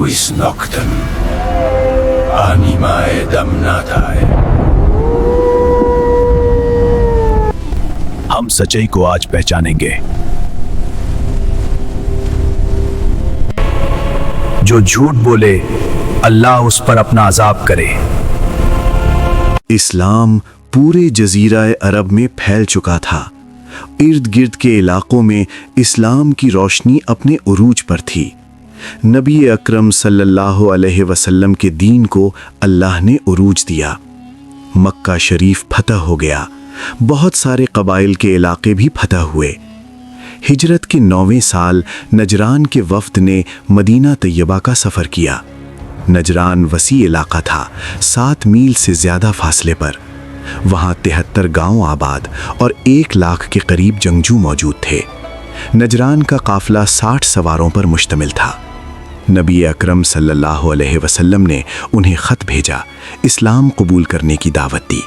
quis noctem animae damnatae। हम सच्चाई को आज पहचानेंगे। जो झूठ बोले अल्लाह उस पर अपना अजाब करे। इस्लाम पूरे जजीरा अरब में फैल चुका था। इर्द गिर्द के इलाकों में इस्लाम की रोशनी अपने उरूज पर थी। नबी अकरम सल्लल्लाहु अलैहि वसल्लम के दीन को अल्लाह ने उरूज दिया। मक्का शरीफ फतह हो गया। बहुत सारे कबाइल के इलाके भी फतह हुए। हिजरत के 9वें साल नजरान के वफ्द ने मदीना तैयबा का सफ़र किया। नजरान वसी इलाका था, 7 मील से ज़्यादा फासले पर। वहाँ 73 गांव आबाद और 1 लाख के करीब जंगजू मौजूद थे। नजरान का काफिला 60 सवारों पर मुश्तमिल था। नबी अकरम सल्लल्लाहु अलैहि वसल्लम ने उन्हें ख़त भेजा, इस्लाम कबूल करने की दावत दी।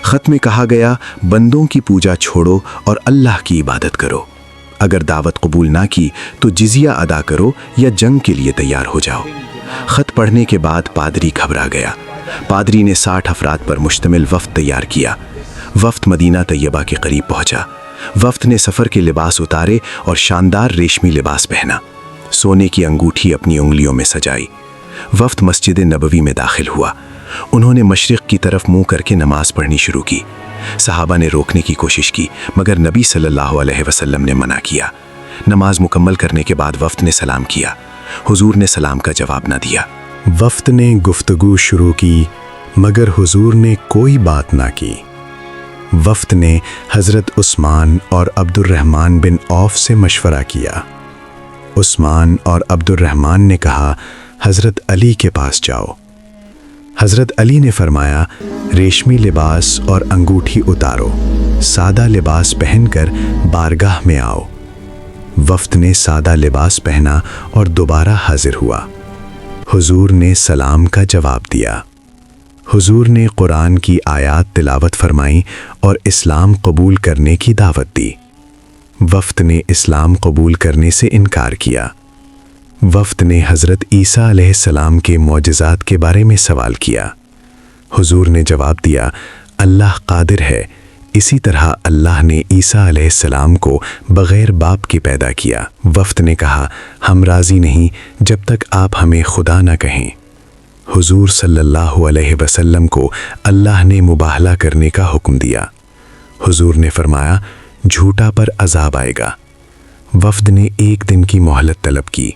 ख़त में कहा गया, बंदों की पूजा छोड़ो और अल्लाह की इबादत करो। अगर दावत कबूल ना की तो जिजिया अदा करो या जंग के लिए तैयार हो जाओ। ख़त पढ़ने के बाद पादरी घबरा गया। पादरी ने 60 अफराद पर मुश्तमिल वफ़द तैयार किया। वफ़द मदीना तैयबा के करीब पहुंचा। वफ़द ने सफ़र के लिबास उतारे और शानदार रेशमी लिबास पहना। सोने की अंगूठी अपनी उंगलियों में सजाई। वफ़द मस्जिद नबवी में दाखिल हुआ। उन्होंने मशरिक़ की तरफ मुँह करके नमाज पढ़नी शुरू की। सहाबा ने रोकने की कोशिश की, मगर नबी सल्लल्लाहु अलैहि वसल्लम ने मना किया। नमाज मुकम्मल करने के बाद वफ़द ने सलाम किया। हुजूर ने सलाम का जवाब न दिया। वफ़द ने गुफ्तगू शुरू की, मगर हुजूर ने कोई बात ना की। वफ़द ने हज़रत उस्मान और अब्दुर्रहमान बिन औफ से मशवरा किया। उस्मान और अब्दुर्रहमान ने कहा, हज़रत अली के पास जाओ। हज़रत अली ने फरमाया, रेशमी लिबास और अंगूठी उतारो, सादा लिबास पहनकर बारगाह में आओ। वफ़द ने सादा लिबास पहना और दोबारा हाजिर हुआ। हुजूर ने सलाम का जवाब दिया। हुजूर ने कुरान की आयात तिलावत फरमाई और इस्लाम कबूल करने की दावत दी। वफ़द ने इस्लाम कबूल करने से इनकार किया। वफ़द ने हज़रत ईसा अलैहिस्सलाम के मौजज़ात के बारे में सवाल किया। हुजूर ने जवाब दिया, अल्लाह कादिर है। इसी तरह अल्लाह ने ईसा अलैहिस्सलाम को बग़ैर बाप के पैदा किया। वफ़द ने कहा, हम राज़ी नहीं जब तक आप हमें खुदा न कहें। हुजूर सल्लल्लाहु अलैहि वसल्लम को अल्लाह ने मुबाहला करने का हुक्म दिया। हुजूर ने फरमाया, झूठा पर अज़ाब आएगा। वफ़द ने 1 दिन की मोहलत तलब की।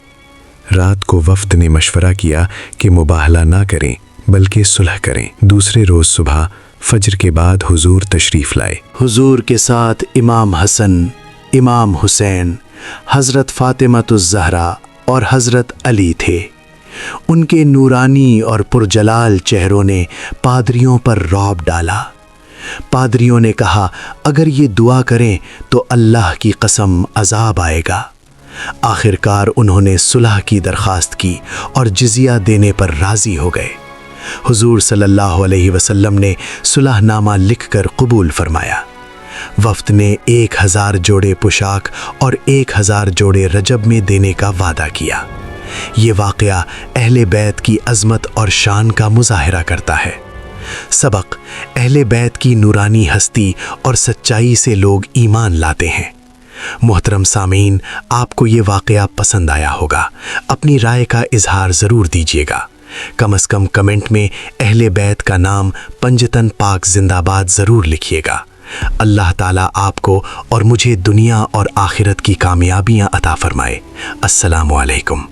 रात को वफ़द ने मशवरा किया कि मुबाहला ना करें बल्कि सुलह करें। दूसरे रोज़ सुबह फजर के बाद हुजूर तशरीफ़ लाए। हुजूर के साथ इमाम हसन, इमाम हुसैन, हज़रत फ़ातिमतुज़ ज़हरा और हज़रत अली थे। उनके नूरानी और पुरजलाल चेहरों ने पादरियों पर रौब डाला। पादरियों ने कहा, अगर ये दुआ करें तो अल्लाह की कसम अज़ाब आएगा। आखिरकार उन्होंने सुलह की दरख्वास्त की और जिजिया देने पर राज़ी हो गए। हुजूर सल्लल्लाहु अलैहि वसल्लम ने सुलहनामा लिखकर कबूल फरमाया। वफ़द ने 1000 जोड़े पोशाक और 1000 जोड़े रजब में देने का वादा किया। ये वाक़या अहले बैत की अज़मत और शान का मुज़ाहिरा करता है। सबक, अहले बैत की नूरानी हस्ती और सच्चाई से लोग ईमान लाते हैं। मोहतरम सामीन, आपको ये वाक़या पसंद आया होगा। अपनी राय का इजहार ज़रूर दीजिएगा। कम से कम कमेंट में अहले बैत का नाम पंजतन पाक जिंदाबाद ज़रूर लिखिएगा। अल्लाह ताला आपको और मुझे दुनिया और आखिरत की कामयाबियाँ अता फरमाए। अस्सलामु अलैकुम।